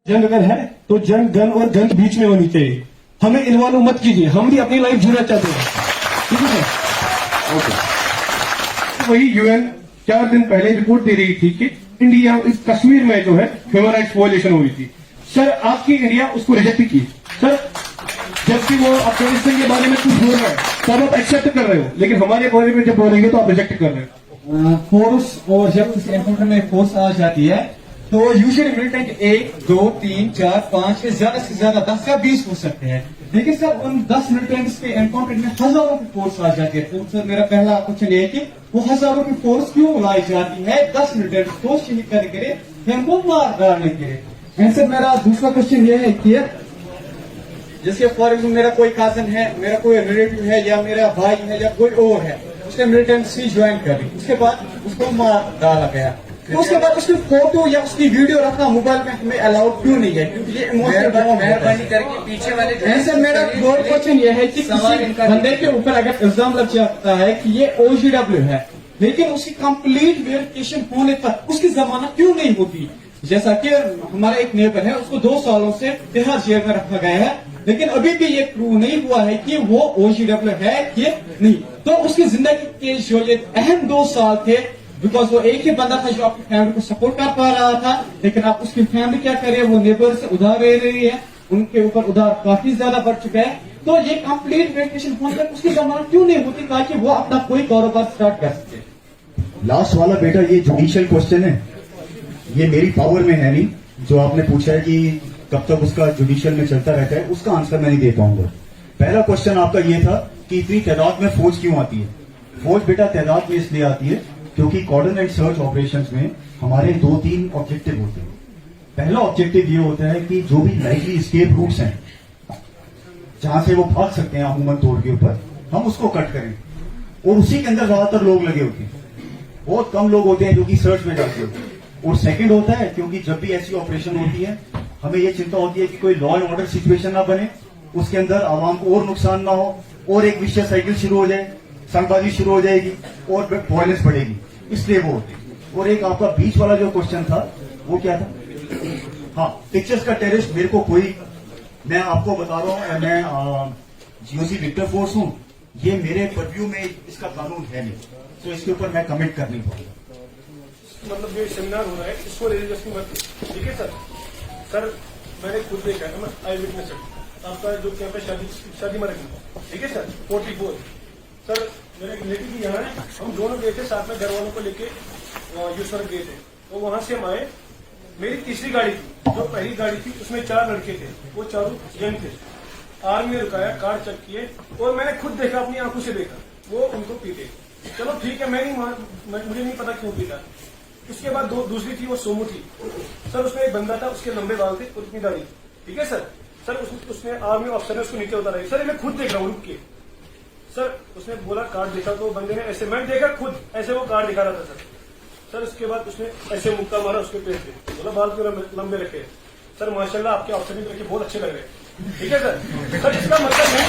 जंग अगर है तो जंग गन और गन के बीच में होनी चाहिए। हमें इन्वॉल्व मत कीजिए, हम भी अपनी लाइफ जीना चाहते हैं। ठीक है सर? ओके। वही यूएन 4 दिन पहले रिपोर्ट दे रही थी कि इंडिया इस कश्मीर में जो है ह्यूमन राइट्स वायलेशन हुई थी। सर आपकी इंडिया उसको रिजेक्ट की। सर जबकि वो अफगानिस्तान के बारे में कुछ बोल रहा है तब आप एक्सेप्ट कर रहे हो, लेकिन हमारे बारे में जब बोलेंगे तो आप रिजेक्ट कर रहे हो। फोर्स और जब किसी एनकाउंटर में फोर्स आ जाती है तो यूजुअली मिलिटेंट 1, 2, 3, 4, 5 ज्यादा से ज्यादा 10 या 20 हो सकते हैं, लेकिन सर उन 10 मिलिटेंट्स के एनकाउंटर में हजारों की फोर्स आ जाती है। तो सर मेरा पहला क्वेश्चन ये है कि वो हजारों की फोर्स क्यों लाई जाती है 10 मिलिटेंट्स को शहीद करने के लिए या उनको मार डालने के लिए? एंड सर मेरा दूसरा क्वेश्चन ये है कि जैसे फॉर एग्जाम्पल मेरा कोई काजन है, मेरा कोई रिलेटिव है या मेरा भाई है या कोई और है, उसने मिलिटेंसी ज्वाइन कर ली, उसके बाद उसको मार डाला गया, तो उसके बाद उसकी फोटो या उसकी वीडियो रखना मोबाइल में हमें अलाउड क्यों नहीं है? क्योंकि ये इमोशनल मेहरबानी करके पीछे वाले सर मेरा थर्ड क्वेश्चन ये है कि किसी बंदे के ऊपर अगर इल्जाम लग जाता है कि ये OGW है, लेकिन उसकी कंप्लीट वेरिफिकेशन होने तक उसकी जमानत क्यों नहीं होती? जैसा कि हमारा एक नेबर है, उसको 2 सालों से तिहाड़ जेल में रखा गया है, लेकिन अभी भी ये प्रूव नहीं हुआ है कि वो OGW है कि नहीं। तो उसकी जिंदगी के जो ये अहम 2 साल थे, बिकॉज वो एक ही बंदा था जो आपकी फैमिली को सपोर्ट कर पा रहा था, लेकिन आप उसकी फैमिली क्या करे, वो नेबर से उधार ले रही है, उनके ऊपर उधार काफी ज्यादा बढ़ चुका है। तो ये कंप्लीट वेरिफिकेशन होने तक उसकी जमानत क्यों नहीं होती ताकि वो अपना कोई कारोबार स्टार्ट कर सके? लास्ट वाला बेटा ये जुडिशियल क्वेश्चन है, ये मेरी पावर में है नहीं। जो आपने पूछा है कि कब तक उसका जुडिशियल में चलता रहता है, उसका आंसर मैं नहीं दे पाऊंगा। पहला क्वेश्चन आपका ये था कि इतनी तादाद में फौज क्यों आती है? फौज बेटा तादाद में इसलिए आती है क्योंकि कॉर्डन एंड सर्च ऑपरेशंस में हमारे 2-3 ऑब्जेक्टिव होते हैं। पहला ऑब्जेक्टिव ये होता है कि जो भी लाइकली एस्केप रूट्स हैं, जहां से वो भाग सकते हैं अमूमन तौर के ऊपर, हम उसको कट करें, और उसी के अंदर ज्यादातर लोग लगे होते हैं। बहुत कम लोग होते हैं जो कि सर्च में जाते होते हैं। और सेकंड होता है क्योंकि जब भी ऐसी ऑपरेशन होती है हमें ये चिंता होती है कि कोई लॉ एंड ऑर्डर सिचुएशन ना बने, उसके अंदर आवाम को और नुकसान ना हो, और एक विशेष साइकिल शुरू हो जाए, संगबाजी शुरू हो जाएगी और वायलेंस बढ़ेगी, इसलिए वो होती है। और एक आपका बीच वाला जो क्वेश्चन था वो क्या था? हाँ, पिक्चर्स का टेररिस्ट मेरे को कोई, मैं आपको बता रहा हूं, मैं GOC विक्टर फोर्स हूं, ये मेरे परव्यू में इसका कानून है नहीं, तो इसके ऊपर मैं कमेंट कर नहीं पाऊंगा। मतलब जो सेमिनार हो रहा है इसको रिलीजियस मत, ठीक है सर? सर मैंने खुद देखा है, मैं आई विटनेस आपका जो क्या शादी में रखी, ठीक है सर? 44 सर मेरे रिलेटिव भी यहाँ है, हम दोनों गए थे साथ में, घर वालों को लेके यूसर गए थे, तो वहां से हम आए। मेरी तीसरी गाड़ी थी, जो पहली गाड़ी थी उसमें 4 लड़के थे, वो चारों यंग थे। आर्मी ने रुकाया, कार चेक किए, और मैंने खुद देखा, अपनी आंखों से देखा वो उनको पीते। चलो ठीक है, मुझे नहीं पता क्यों पीता। उसके बाद दूसरी थी, वो सोमू थी सर, उसमें एक बंदा था, उसके लंबे बाल थे और इतनी दाढ़ी, ठीक है सर? सर उसने आर्मी ऑफिसर ने उसको नीचे उतारा, सर मैं खुद देख रहा हूँ रुक के। सर उसने बोला कार्ड देखा, तो बंदे ने ऐसे, मैं देखा खुद ऐसे वो कार्ड दिखा रहा था सर। सर उसके बाद उसने ऐसे मुक्का मारा उसके पेट पे, बोला बाल क्यों लंबे रखे? सर माशाल्लाह आपके ऑफिसर भी रखे बहुत अच्छे लग रहे, ठीक है सर? सर इसका मतलब नहीं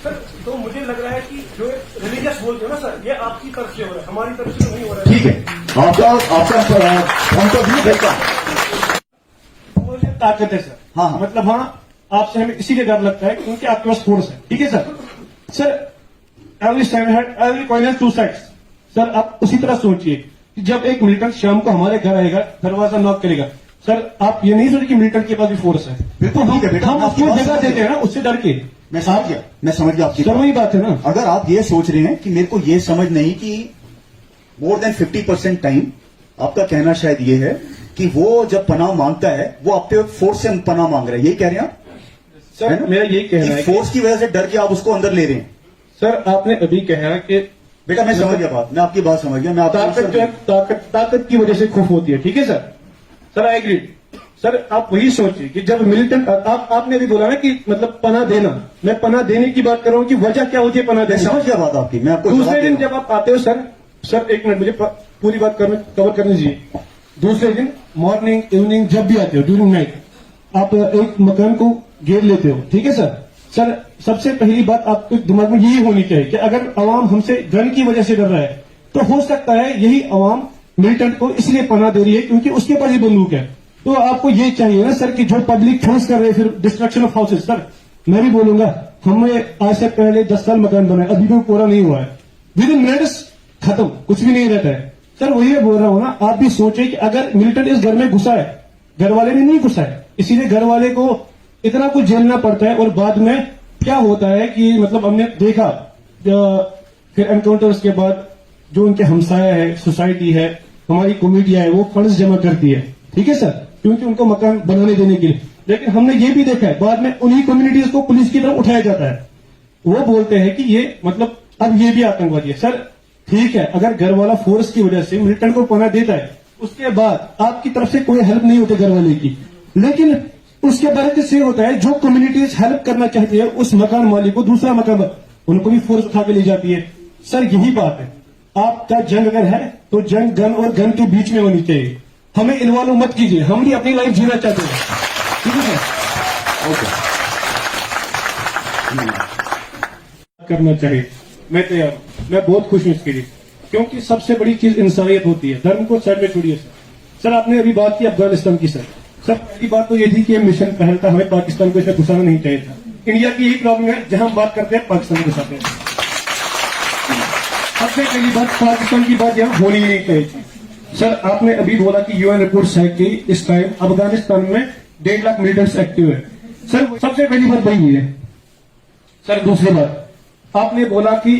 सर, तो मुझे लग रहा है कि जो रिलीजियस बोलते हो ना सर, ये आपकी तरफ से हो रहा है, हमारी तरफ से नहीं हो रहा है। ठीक है, आपका पॉइंट ऑफ व्यू देखा, ताकत है सर। हाँ। मतलब हाँ, आपसे हमें इसीलिए डर लगता है क्योंकि आपके पास फोर्स है, ठीक है sir? Sir every coin has 2 sides. Sir आप उसी तरह सोचिए कि जब एक मिलिटेंट शाम को हमारे घर आएगा, दरवाजा नॉक करेगा, सर आप ये नहीं सोचिए कि मिलिटेंट के पास भी फोर्स है। बिल्कुल ठीक है बेटा, हम उसको जगह देते हैं ना उससे डर के। मैं समझ गया आपकी सर वही बात है ना। अगर आप ये सोच रहे हैं कि मेरे को ये समझ नहीं कि मोर देन 50% टाइम, आपका कहना शायद ये है कि वो जब पनाह मांगता है वो आपके फोर्स से पनाह मांग रहा है, यही कह रहे हैं आप? सर मेरा यही कहना है फोर्स की वजह से डर के आप उसको अंदर ले रहे हैं। सर आपने अभी कहा कि बेटा मैं समझ गया बात, मैं आपकी बात समझ गया। मैं ताकत जो है ताकत की वजह से खौफ होती है, ठीक है sir? Sir I agree. Sir आप वही सोचिए कि जब मिलिटेंट, आपने भी बोला ना कि मतलब पनाह देना, मैं पनाह देने की बात कर रहा हूँ कि वजह क्या होती है पनाह देने। समझ गया बात आपकी, मैं आपको दूसरे दिन जब आप आते हो सर 1 मिनट मुझे पूरी बात कवर करनी चाहिए। दूसरे दिन मॉर्निंग इवनिंग जब भी आते हो ड्यूरिंग नाइट, आप एक मकान को घेर लेते हो, ठीक है सर? सर सबसे पहली बात आपके दिमाग में यही होनी चाहिए कि अगर अवाम हमसे गन की वजह से डर रहा है तो हो सकता है यही अवाम मिलिटेंट को इसलिए पनाह दे रही है क्योंकि उसके पास ही बंदूक है। तो आपको ये चाहिए ना सर कि जो पब्लिक फोर्स कर रहे हैं फिर डिस्ट्रक्शन ऑफ हाउसेज। सर मैं भी बोलूंगा, हमने आज से पहले 10 साल मकान बनाए, अभी भी पूरा नहीं हुआ है, विद इन मिनट्स खत्म, कुछ भी नहीं रहता है। सर वही मैं बोल रहा हूं ना, आप भी सोचिए कि अगर मिलिटेंट इस घर में घुसा है, घर वाले ने नहीं घुसा है, इसीलिए घर वाले को इतना कुछ झेलना पड़ता है। और बाद में क्या होता है कि मतलब हमने देखा फिर एनकाउंटर्स के बाद जो उनके हमसाया है, सोसाइटी है, हमारी कमेटियां है, वो फंड्स जमा करती है, ठीक है सर, क्योंकि उनको मकान बनाने देने के लिए। लेकिन हमने ये भी देखा है बाद में उन्हीं कम्युनिटीज को पुलिस की तरफ उठाया जाता है, वो बोलते हैं कि ये मतलब अब ये भी आतंकवादी है। सर ठीक है, अगर घर वाला फोर्स की वजह से मिलिटेंट को पनाह देता है, उसके बाद आपकी तरफ से कोई हेल्प नहीं होती घर वाले की, लेकिन उसके बाद से होता है जो कम्युनिटीज हेल्प करना चाहती है उस मकान मालिक को, दूसरा मकान, उनको भी फोर्स उठा के ले जाती है। सर यही बात है, आपका जंग अगर है तो जंग गन और गन के बीच में होनी चाहिए। हमें इन्वॉल्व मत कीजिए, हम भी अपनी लाइफ जीना चाहते हैं, ठीक है सर? ओके, करना चाहिए, मैं तैयार हूं, मैं बहुत खुश हूं इसके लिए, क्योंकि सबसे बड़ी चीज इंसानियत होती है। धर्म को साइड में छोड़िए सर। सर आपने अभी बात की अफगानिस्तान की। सर पहली बात तो ये थी कि ये मिशन पहल था, हमें पाकिस्तान को इसमें घुसाना नहीं चाहिए था। इंडिया की यही प्रॉब्लम है, जहां हम बात करते हैं पाकिस्तान को घुसाते हैं। सबसे पहली बात, पाकिस्तान की बात यहां होनी ही नहीं चाहिए थी। सर आपने अभी बोला कि यूएन रिपोर्ट है कि इस टाइम अफगानिस्तान में 1.5 लाख मिलिटेंट्स एक्टिव है। सर सबसे पहली बात वही है। सर दूसरी बात, आपने बोला कि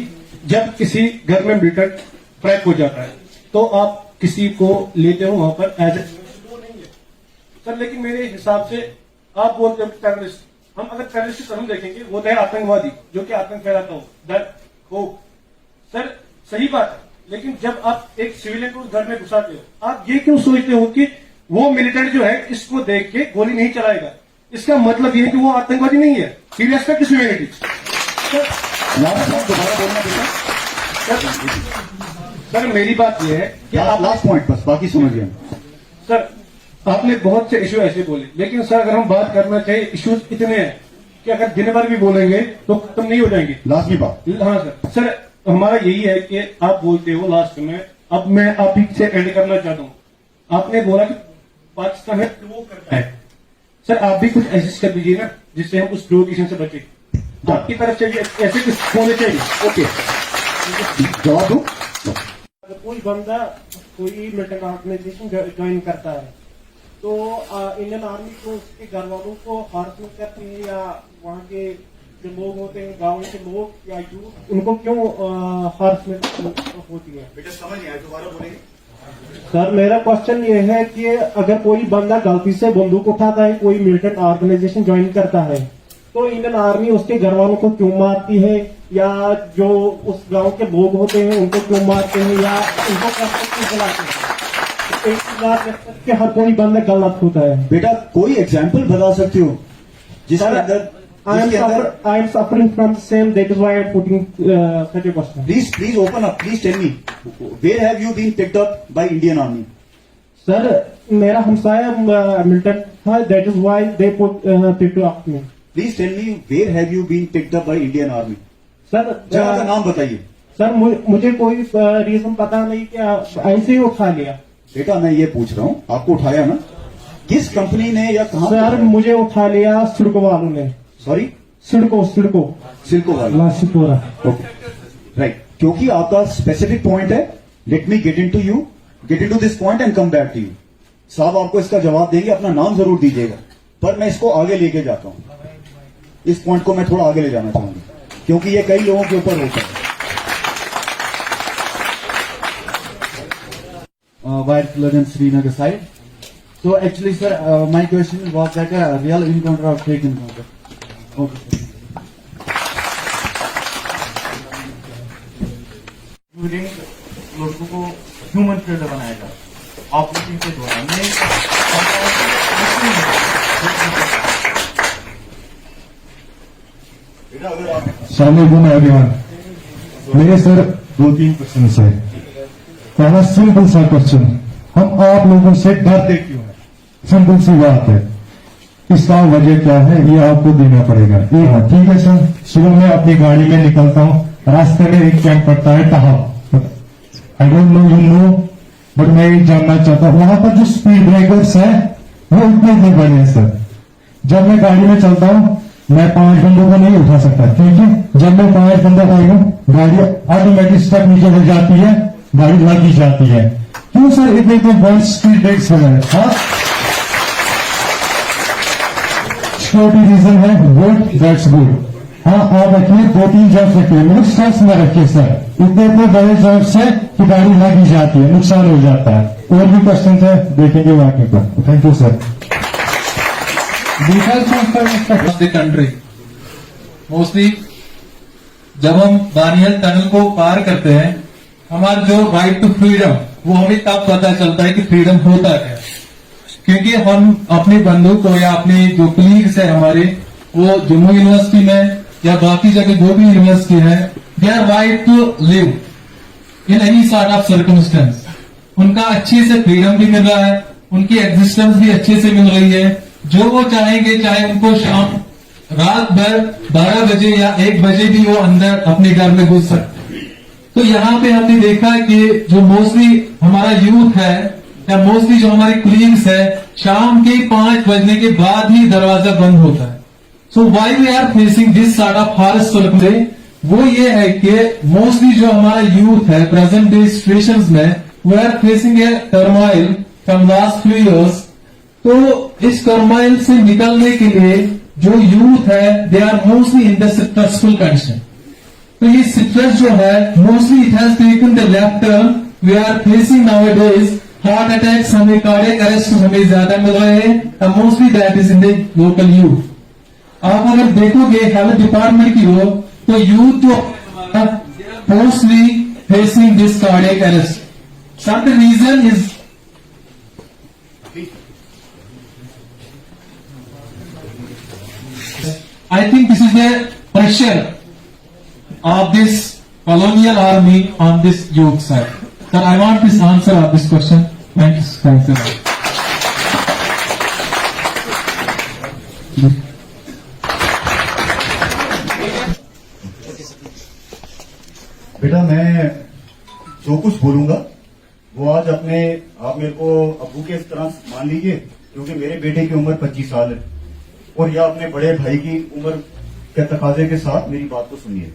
जब किसी घर में मिलिटेंट ट्रैप हो जाता है तो आप किसी को लेते हो वहां पर एज ए सर, लेकिन मेरे हिसाब से आप बोलते हो टेररिस्ट, हम अगर टेररिस्ट की तरफ देखेंगे वो तो है आतंकवादी जो कि आतंक फैलाता हो, डर हो। सर सही बात है, लेकिन जब आप एक सिविलियन को उस घर में घुसाते हो, आप ये क्यों सोचते हो कि वो मिलिटेंट जो है इसको देख के गोली नहीं चलाएगा? इसका मतलब ये है कि वो आतंकवादी नहीं है, ही रेस्पेक्ट ह्यूमैनिटी। दोबारा बोलना सर मेरी बात यह है कि आप लास्ट पॉइंट बस, बाकी समझ गए। सर आपने बहुत से इश्यू ऐसे बोले, लेकिन सर अगर हम बात करना चाहिए, इश्यूज इतने हैं कि अगर दिन भर भी बोलेंगे तो खत्म नहीं हो जाएंगे। लास्ट की बात, हाँ सर, सर हमारा यही है कि आप बोलते हो लास्ट में, अब मैं आप ही से एंड करना चाहता हूँ। आपने बोला कि पाकिस्तान है फ्लो करता है, सर आप भी कुछ ऐसे कर दीजिए ना जिससे हम उस फ्लो से बचे। आपकी तरफ से भी ऐसे कुछ होने चाहिए। ओके, जवाब दो। कोई बंदा कोई मिलिटेंट ऑर्गेनाइजेशन ज्वाइन करता है तो इंडियन आर्मी को उसके घर वालों को हार्समेंट करती है, या वहाँ के जो लोग होते हैं गाँव के लोग या यूथ, उनको क्यों हार्समेंट होती है? बेटा समझ नहीं आया, दोबारा बोलेंगे? सर मेरा क्वेश्चन ये है कि अगर कोई बंदा गलती से बंदूक उठाता है, कोई मिलिटेंट ऑर्गेनाइजेशन ज्वाइन करता है, तो इंडियन आर्मी उसके घर वालों को क्यों मारती है, या जो उस गांव के लोग होते हैं उनको क्यों मारते हैं, या उनको क्यों बुलाते हैं? एक बात कि हर कोई बंदा गलत होता है। बेटा कोई एग्जाम्पल बता सकते हो जिसके अंदर I am suffering from the same. That is why I am putting such a question. Please open up. Please tell me, where have you been picked up by Indian Army? Sir मेरा हमसाया militant था, that is why they picked up me. Please tell me, where have you been picked up by Indian Army? Sir जगह का नाम बताइए। Sir मुझे कोई reason पता नहीं कि ऐसे ही उठा लिया। बेटा मैं ये पूछ रहा हूँ, आपको उठाया ना, किस कंपनी ने या कहाँ? सर मुझे उठा लिया सिडको वालों ने। सॉरी, सिडको सिल्को वाला। लासीपुरा। Okay, right. क्योंकि आपका स्पेसिफिक पॉइंट है, let me get into this point and come back to you. साहब आपको इसका जवाब देंगे, अपना नाम जरूर दीजिएगा, पर मैं इसको आगे लेके जाता हूँ। इस पॉइंट को मैं थोड़ा आगे ले जाना चाहूंगा क्योंकि ये कई लोगों के ऊपर होता है। While killer in Srinagar side. So actually, sir, my question was that a real encounter or fake encounter? Okay, sir. लड़कों को ह्यूमन ट्रेडर बनाएगा ऑपरेटिंग के द्वारा। सलामुअलैकुम एवरीवन। मेरे सर 2-3 क्वेश्चन है। पहला सिंपल सा क्वेश्चन, हम आप लोगों से डरते क्यों हैं? सिंपल सी बात है, इसका वजह क्या है ये आपको देना पड़ेगा। ठीक है सर, सुबह मैं अपनी गाड़ी में निकलता हूँ, रास्ते में एक कैंप पड़ता है टहाव। I don't know, you know but मैं ये जानना चाहता हूं, वहां पर जो स्पीड ब्रेकर्स हैं वो उतने नहीं बड़े हैं सर। जब मैं गाड़ी में चलता हूं मैं 5 बंदों को नहीं उठा सकता, क्योंकि जब मैं 5 बंदों को हूं गाड़ी ऑटोमेटिक स्टेप नीचे हो जाती है, गाड़ी लगी जाती है। क्यों सर इतने इतने बड़े स्पीड ब्रेक्स हो गए? हाँ, सिक्योरिटी रीजन है, गुड, दैट्स गुड। हाँ, आप रखिए 2-3 जंप रखिए, मतलब स्ट्रेस में रखिए सर। इतने इतने बड़े जंप से कि गाड़ी लगी जाती है, नुकसान हो जाता है। और भी क्वेश्चन है, देखेंगे वाकई पर। Thank you sir. The country mostly जब हम दानियल टनल को पार करते हैं, हमारा जो राइट टू फ्रीडम वो हमें तब पता चलता है कि फ्रीडम होता क्या है। क्योंकि हम अपने बंधु को या अपने जो कलीग्स है हमारे, वो जम्मू यूनिवर्सिटी में या बाकी जगह जो भी यूनिवर्सिटी है, they are right to live in any sort of circumstance. उनका अच्छे से फ्रीडम भी मिल रहा है, उनकी एग्जिस्टेंस भी अच्छे से मिल रही है। जो वो चाहेंगे, चाहे उनको शाम रात भर 12 बजे या 1 बजे भी वो अंदर अपने घर में घुस सकते। तो यहाँ पे हमने देखा कि जो मोस्टली हमारा यूथ है या मोस्टली जो हमारे कलीग्स है, शाम के 5 बजने के बाद ही दरवाजा बंद होता है। So why we are facing this sort of harsh circumstance, वो ये है कि मोस्टली जो हमारा यूथ है प्रेजेंट डे सिचुएशंस में, we are facing a turmoil from last few years. तो इस टर्मोइल से निकलने के लिए जो यूथ है, they are mostly in the stressful condition. तो ये स्ट्रेस जो है mostly it has taken the left turn. We are facing nowadays heart attacks, हमें कार्डियक अरेस्ट हमें ज्यादा मिल रहे हैं, mostly that is in the local youth. आप अगर देखोगे हेल्थ डिपार्टमेंट की ओर, तो यूथ जो mostly facing this cardiac arrest. Some the reason is I think this is the pressure of this colonial army on this youth side. Sir, I want this answer of this question. Thank you. Thanks, sir. बेटा, मैं जो कुछ बोलूंगा वो आज आप मेरे को अब्बू के इस तरह मान लीजिए, क्योंकि मेरे बेटे की उम्र 25 साल है, और या अपने बड़े भाई की उम्र के तकाजे के साथ मेरी बात को सुनिए।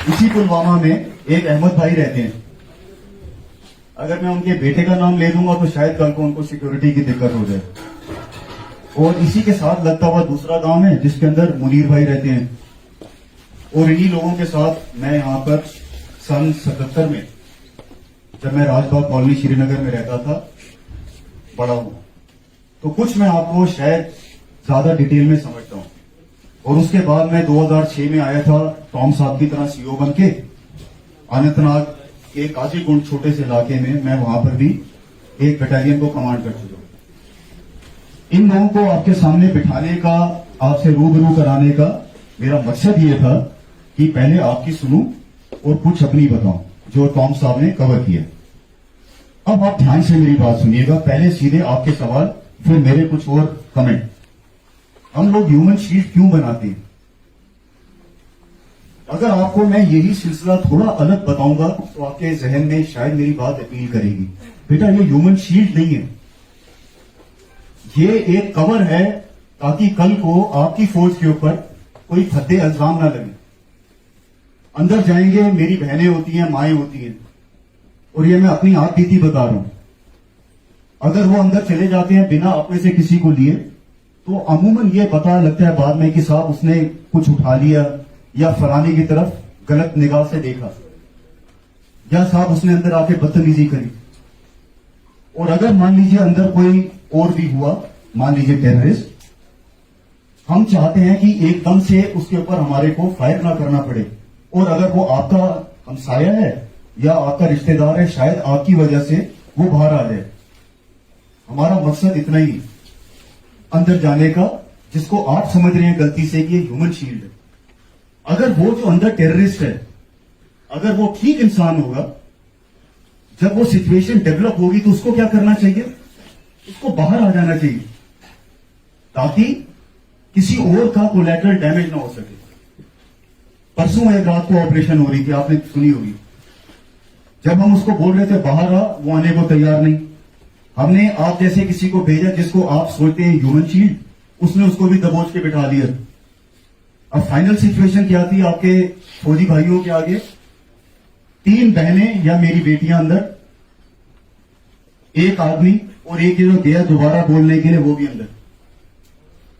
इसी पुलवामा में एक अहमद भाई रहते हैं। अगर मैं उनके बेटे का नाम ले दूंगा तो शायद कल को उनको सिक्योरिटी की दिक्कत हो जाए। और इसी के साथ लगता हुआ दूसरा गांव है जिसके अंदर मुनीर भाई रहते हैं। और इन्हीं लोगों के साथ मैं यहां पर सन 77 में, जब मैं राजबाग कॉलोनी श्रीनगर में रहता था, बड़ा हूं। तो कुछ मैं आपको शायद ज्यादा डिटेल में समझता हूं। और उसके बाद मैं 2006 में आया था टॉम साहब की तरह सीओ बन के अनंतनाग के काजीकुंड छोटे से इलाके में। मैं वहां पर भी एक बटालियन को कमांड कर चुका हूं। इन लोगों को आपके सामने बिठाने का, आपसे रूबरू कराने का मेरा मकसद ये था कि पहले आपकी सुनूं और कुछ अपनी बताऊं जो टॉम साहब ने कवर किया। अब आप ध्यान से मेरी बात सुनिएगा, पहले सीधे आपके सवाल, फिर मेरे कुछ और कमेंट। हम लोग ह्यूमन शील्ड क्यों बनाते हैं? अगर आपको मैं यही सिलसिला थोड़ा अलग बताऊंगा तो आपके जहन में शायद मेरी बात अपील करेगी। बेटा, ये ह्यूमन शील्ड नहीं है, ये एक कवर है ताकि कल को आपकी फौज के ऊपर कोई फद्दे इल्जाम ना लगे। अंदर जाएंगे, मेरी बहनें होती हैं, माएं होती हैं, और ये मैं अपनी आप बीती बता रहा हूं। अगर वो अंदर चले जाते हैं बिना अपने से किसी को लिए, तो अमूमन ये पता लगता है बाद में कि साहब उसने कुछ उठा लिया, या फलाने की तरफ गलत निगाह से देखा, या साहब उसने अंदर आके बदतमीजी करी। और अगर मान लीजिए अंदर कोई और भी हुआ, मान लीजिए टेररिस्ट, हम चाहते हैं कि एकदम से उसके ऊपर हमारे को फायर ना करना पड़े। और अगर वो आपका हमसाया है या आपका रिश्तेदार है, शायद आपकी वजह से वो बाहर आ जाए। हमारा मकसद इतना ही अंदर जाने का, जिसको आप समझ रहे हैं गलती से कि ये ह्यूमन शील्ड है। अगर वो जो अंदर टेररिस्ट है, अगर वो ठीक इंसान होगा, जब वो सिचुएशन डेवलप होगी तो उसको क्या करना चाहिए? उसको बाहर आ जाना चाहिए, ताकि किसी और का कोलैटरल डैमेज ना हो सके। परसों एक रात को ऑपरेशन हो रही थी, आपने सुनी होगी। जब हम उसको बोल रहे थे बाहर आ, वो आने को तैयार नहीं। हमने आप जैसे किसी को भेजा जिसको आप सोचते हैं ह्यूमन शील्ड, उसने उसको भी दबोच के बिठा दिया। अब फाइनल सिचुएशन क्या थी आपके फौजी भाइयों के आगे? 3 बहनें या मेरी बेटियां अंदर, एक आदमी और एक जो गया दोबारा बोलने के लिए वो भी अंदर।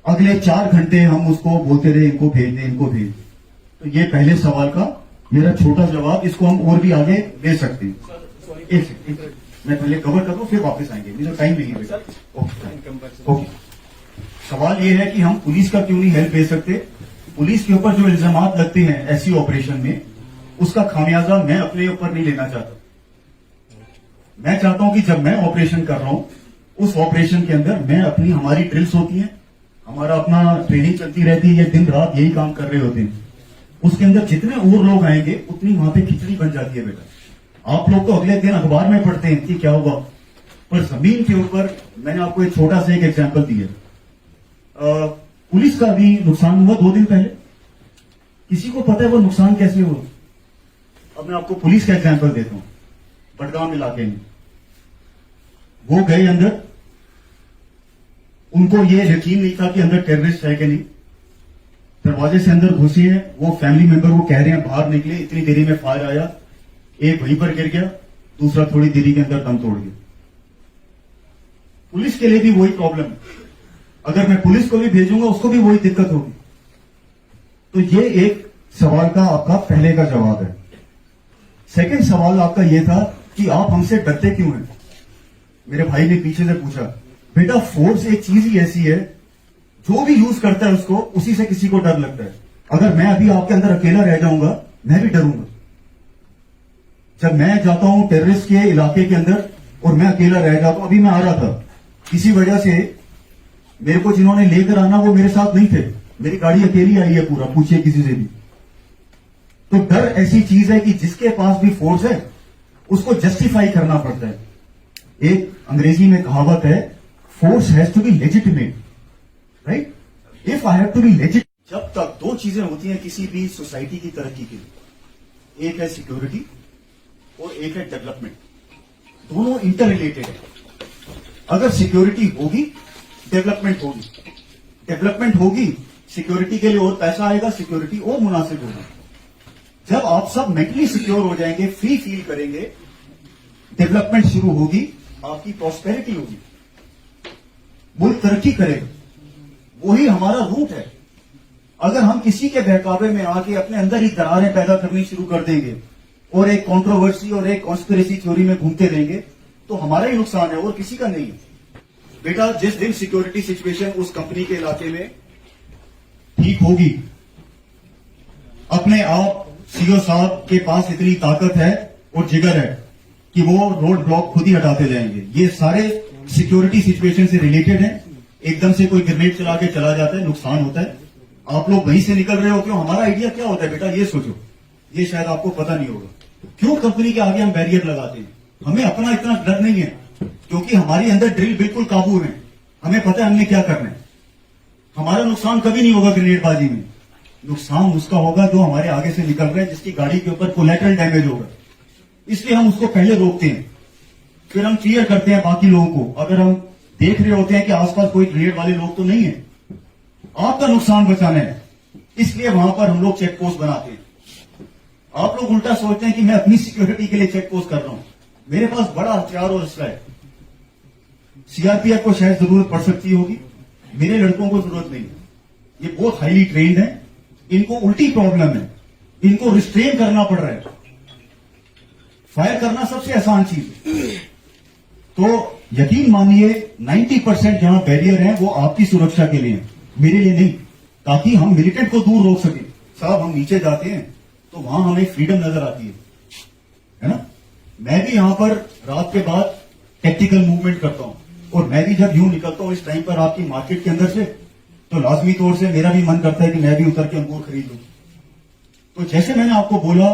अगले 4 घंटे हम उसको बोलते रहे इनको भेज दें, इनको भेज दें। तो ये पहले सवाल का मेरा छोटा जवाब, इसको हम और भी आगे ले सकते हैं। एक सेकंड, मैं पहले कवर कर दूं फिर वापस आएंगे, मेरा टाइम नहीं है बेटा। ओके, सवाल ये है कि हम पुलिस का क्यों नहीं हेल्प ले सकते? पुलिस के ऊपर जो इल्जाम लगते हैं ऐसी ऑपरेशन में, उसका खामियाजा मैं अपने ऊपर नहीं लेना चाहता। मैं चाहता हूं कि जब मैं ऑपरेशन कर रहा हूं, उस ऑपरेशन के अंदर मैं अपनी, हमारी ड्रिल्स होती हैं, हमारा अपना ट्रेनिंग चलती रहती है, ये दिन रात यही काम कर रहे होते हैं। उसके अंदर जितने और लोग आएंगे उतनी वहां पे खिचड़ी बन जाती है बेटा। आप लोग तो अगले दिन अखबार में पढ़ते हैं कि क्या हुआ, पर जमीन के ऊपर मैंने आपको एक छोटा सा एक एग्जाम्पल दिया। पुलिस का भी नुकसान हुआ 2 दिन पहले, किसी को पता है वो नुकसान कैसे हुआ? अब मैं आपको पुलिस का एग्जाम्पल देता हूं। बडगाम इलाके में वो गए अंदर, उनको ये यकीन नहीं था कि अंदर टेररिस्ट है कि नहीं। दरवाजे से अंदर घुसे हैं, वो फैमिली मेंबर वो कह रहे हैं बाहर निकले, इतनी देरी में फायर आया, एक वहीं पर गिर गया, दूसरा थोड़ी देरी के अंदर दम तोड़ गया। पुलिस के लिए भी वही प्रॉब्लम है, अगर मैं पुलिस को भी भेजूंगा उसको भी वही दिक्कत होगी। तो ये एक सवाल का आपका पहले का जवाब है। सेकंड सवाल आपका ये था कि आप हमसे डरते क्यों हैं? मेरे भाई ने पीछे से पूछा। बेटा, फोर्स एक चीज ही ऐसी है, जो भी यूज करता है उसको, उसी से किसी को डर लगता है। अगर मैं अभी आपके अंदर अकेला रह जाऊंगा, मैं भी डरूंगा। जब मैं जाता हूं टेररिस्ट के इलाके के अंदर और मैं अकेला रह जाता हूं, अभी मैं आ रहा था, किसी वजह से मेरे को जिन्होंने लेकर आना वो मेरे साथ नहीं थे, मेरी गाड़ी अकेली आई है पूरा, पूछिए किसी से भी। तो डर ऐसी चीज है कि जिसके पास भी फोर्स है उसको जस्टिफाई करना पड़ता है। एक अंग्रेजी में कहावत है, force has to be legitimate, right? If I have to be legit. जब तक 2 चीजें होती हैं किसी भी सोसाइटी की तरक्की के लिए, एक है सिक्योरिटी और एक है डेवलपमेंट। दोनों इंटर रिलेटेड है। अगर सिक्योरिटी होगी, डेवलपमेंट होगी, डेवलपमेंट होगी, सिक्योरिटी के लिए और पैसा आएगा, सिक्योरिटी और मुनासिब होगा। जब आप सब मेंटली सिक्योर हो जाएंगे, फ्री फील करेंगे, डेवलपमेंट शुरू होगी, आपकी प्रॉस्पेरिटी होगी, मुल्क तरक्की करेगा। वही हमारा रूट है। अगर हम किसी के बहकावे में आके अपने अंदर ही दरारें पैदा करनी शुरू कर देंगे और एक कंट्रोवर्सी और एक कॉन्स्पिरेसी थ्योरी में घूमते रहेंगे, तो हमारा ही नुकसान है और किसी का नहीं है। बेटा, जिस दिन सिक्योरिटी सिचुएशन उस कंपनी के इलाके में ठीक होगी, अपने आप सीओ साहब के पास इतनी ताकत है और जिगर है कि वो रोड ब्लॉक खुद ही हटाते जाएंगे। ये सारे सिक्योरिटी सिचुएशन से रिलेटेड है। एकदम से कोई ग्रेनेड चला के चला जाता है, नुकसान होता है, आप लोग वहीं से निकल रहे होते हो। हमारा आइडिया क्या होता है बेटा, ये सोचो, ये शायद आपको पता नहीं होगा। क्यों कंपनी के आगे हम बैरियर लगाते हैं? हमें अपना इतना डर नहीं है, क्योंकि हमारे अंदर ड्रिल बिल्कुल काबू में, हमें पता है हमने क्या करना है। हमारा नुकसान कभी नहीं होगा ग्रेनेडबाजी में। नुकसान उसका होगा जो हमारे आगे से निकल रहा है, जिसकी गाड़ी के ऊपर कोलैटरल डैमेज होगा। इसलिए हम उसको पहले रोकते हैं, फिर हम क्लियर करते हैं बाकी लोगों को। अगर हम देख रहे होते हैं कि आसपास कोई ग्रेनेड वाले लोग तो नहीं है, आपका नुकसान बचाना है, इसलिए वहां पर हम लोग चेक पोस्ट बनाते हैं। आप लोग उल्टा सोचते हैं कि मैं अपनी सिक्योरिटी के लिए चेक पोस्ट कर रहा हूं। मेरे पास बड़ा हथियार और असला है। सीआरपीएफ को शायद जरूरत पड़ सकती होगी, मेरे लड़कों को जरूरत नहीं है। ये बहुत हाईली ट्रेन्ड है, इनको उल्टी प्रॉब्लम है, इनको रिस्ट्रेन करना पड़ रहा है। फायर करना सबसे आसान चीज है। तो यकीन मानिए 90% जहां बैरियर है वो आपकी सुरक्षा के लिए है, मेरे लिए नहीं, ताकि हम मिलिटेंट को दूर रोक सके। साहब, हम नीचे जाते हैं तो वहां हमें फ्रीडम नजर आती है ना? मैं भी यहां पर रात के बाद टेक्टिकल मूवमेंट करता हूं, और मैं भी जब यूं निकलता हूं इस टाइम पर आपकी मार्केट के अंदर से, तो लाजमी तौर से मेरा भी मन करता है कि मैं भी उतर के अंगूर खरीद लूं। तो जैसे मैंने आपको बोला,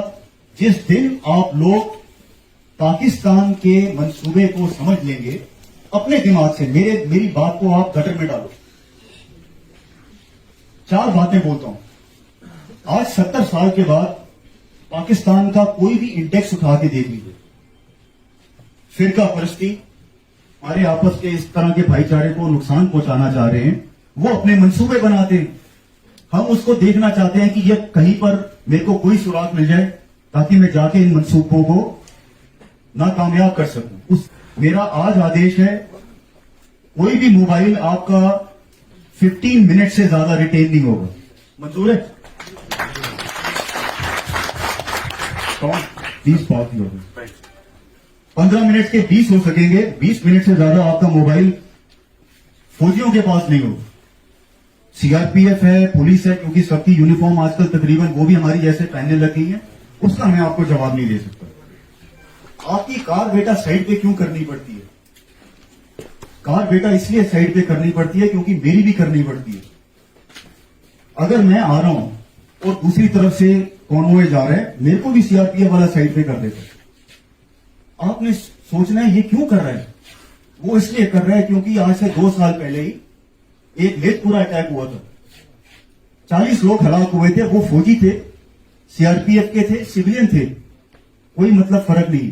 जिस दिन आप लोग पाकिस्तान के मंसूबे को समझ लेंगे अपने दिमाग से, मेरी बात को आप गटर में डालो। 4 बातें बोलता हूं। आज 70 साल के बाद पाकिस्तान का कोई भी इंडेक्स उठा के देख लीजिए, फिरका परस्ती, हमारे आपस के इस तरह के भाईचारे को नुकसान पहुंचाना चाह रहे हैं, वो अपने मंसूबे बनाते हैं। हम उसको देखना चाहते हैं कि ये कहीं पर मेरे को कोई सुराग मिल जाए ताकि मैं जाके इन मंसूबों को नाकामयाब कर सकूं। मेरा आज आदेश है, कोई भी मोबाइल आपका 15 मिनट से ज्यादा रिटेन नहीं होगा। मंजूर है? कौन 20 पास ही होगा, 15 मिनट के 20 हो सकेंगे, 20 मिनट से ज्यादा आपका मोबाइल फौजियों के पास नहीं होगा। सीआरपीएफ है, पुलिस है, क्योंकि सबकी यूनिफॉर्म आजकल तकरीबन वो भी हमारी जैसे पहनने लग गई है, उसका मैं आपको जवाब नहीं दे सकता। आपकी कार बेटा साइड पे क्यों करनी पड़ती है? कार बेटा इसलिए साइड पे करनी पड़ती है क्योंकि मेरी भी करनी पड़ती है। अगर मैं आ रहा हूं और दूसरी तरफ से कॉन्वॉय जा रहा है, मेरे को भी सीआरपीएफ वाला साइड पे कर देता है। आपने सोचना है ये क्यों कर रहा है? वो इसलिए कर रहा है क्योंकि आज से 2 साल पहले ही एक लेथपुरा अटैक हुआ था, 40 लोग हलाक हुए थे। वो फौजी थे, सीआरपीएफ के थे, सिविलियन थे, कोई मतलब फर्क नहीं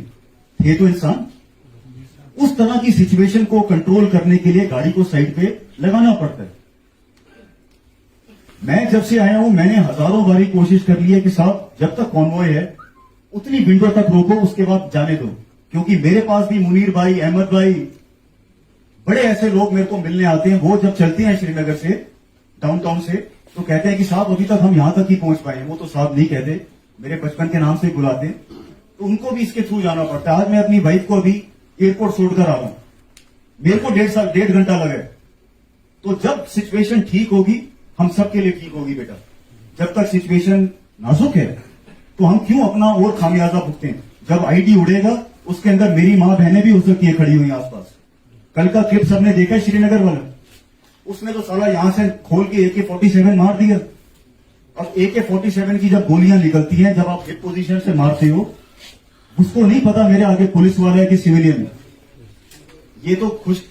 थे तो इंसान। उस तरह की सिचुएशन को कंट्रोल करने के लिए गाड़ी को साइड पे लगाना पड़ता है। मैं जब से आया हूं, मैंने हजारों बारी कोशिश कर ली है कि साहब जब तक कॉन्वॉय है उतनी विंडो तक रोको, उसके बाद जाने दो। क्योंकि मेरे पास भी मुनीर भाई, अहमद भाई, बड़े ऐसे लोग मेरे को मिलने आते हैं। वो जब चलते हैं श्रीनगर से, डाउनटाउन से, तो कहते हैं कि साहब अभी तक हम यहां तक ही पहुंच पाए हैं। वो तो साहब नहीं कहते, मेरे बचपन के नाम से बुलाते, तो उनको भी इसके थ्रू जाना पड़ता है। आज मैं अपनी वाइफ को अभी एयरपोर्ट छोड़कर आ रहा हूं, मेरे को 1.5 घंटा लगे। तो जब सिचुएशन ठीक होगी, हम सबके लिए ठीक होगी बेटा। जब तक सिचुएशन नाजुक है तो हम क्यों अपना और खामियाजा भुगतें? जब आईडी उड़ेगा उसके अंदर मेरी मां बहनें भी हो सकती है खड़ी हुई आसपास। कल का क्लिप सबने देखा श्रीनगर वाला, उसने तो साला यहां से खोल के AK-47 मार दिया। अब AK-47 की जब गोलियां निकलती हैं, जब आप हिप पोजीशन से मारते हो, उसको नहीं पता मेरे आगे पुलिस वाला है कि सिविलियन है। ये तो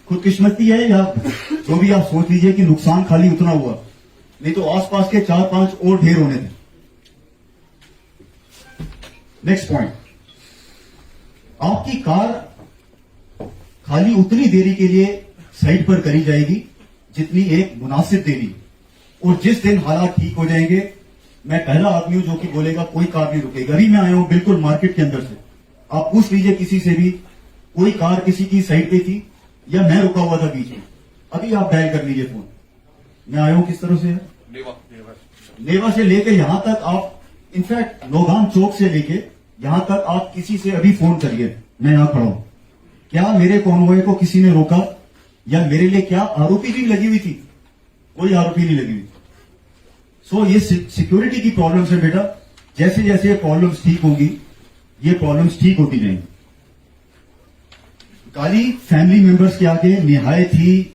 खुदकिस्मती है, या जो भी आप सोच लीजिए कि नुकसान खाली उतना हुआ, नहीं तो आसपास के 4-5 और ढेर होने थे। नेक्स्ट पॉइंट, आपकी कार खाली उतनी देरी के लिए साइड पर करी जाएगी जितनी एक मुनासिब देरी, और जिस दिन हालात ठीक हो जाएंगे, मैं पहला आदमी हूं जो कि बोलेगा कोई कार नहीं रुकेगी। अभी मैं आया हूं बिल्कुल मार्केट के अंदर से, आप पूछ लीजिए किसी से भी, कोई कार किसी की साइड पे थी या मैं रुका हुआ था बीच में? अभी आप डायल कर लीजिए फोन। मैं आया हूं किस तरह से? नेवा से लेकर यहां तक, आप इनफैक्ट नौगाम चौक से लेके यहां तक आप किसी से अभी फोन करिए, मैं यहां खड़ा हूं। क्या मेरे कॉन्वॉय को किसी ने रोका? या मेरे लिए क्या आरोपी भी लगी हुई थी? कोई आरोपी नहीं लगी हुई। सो ये सिक्योरिटी की प्रॉब्लम्स है बेटा। जैसे जैसे ये प्रॉब्लम्स ठीक होंगी, ये प्रॉब्लम्स ठीक होती जाएंगी। गाली फैमिली मेंबर्स के आगे निहायत ही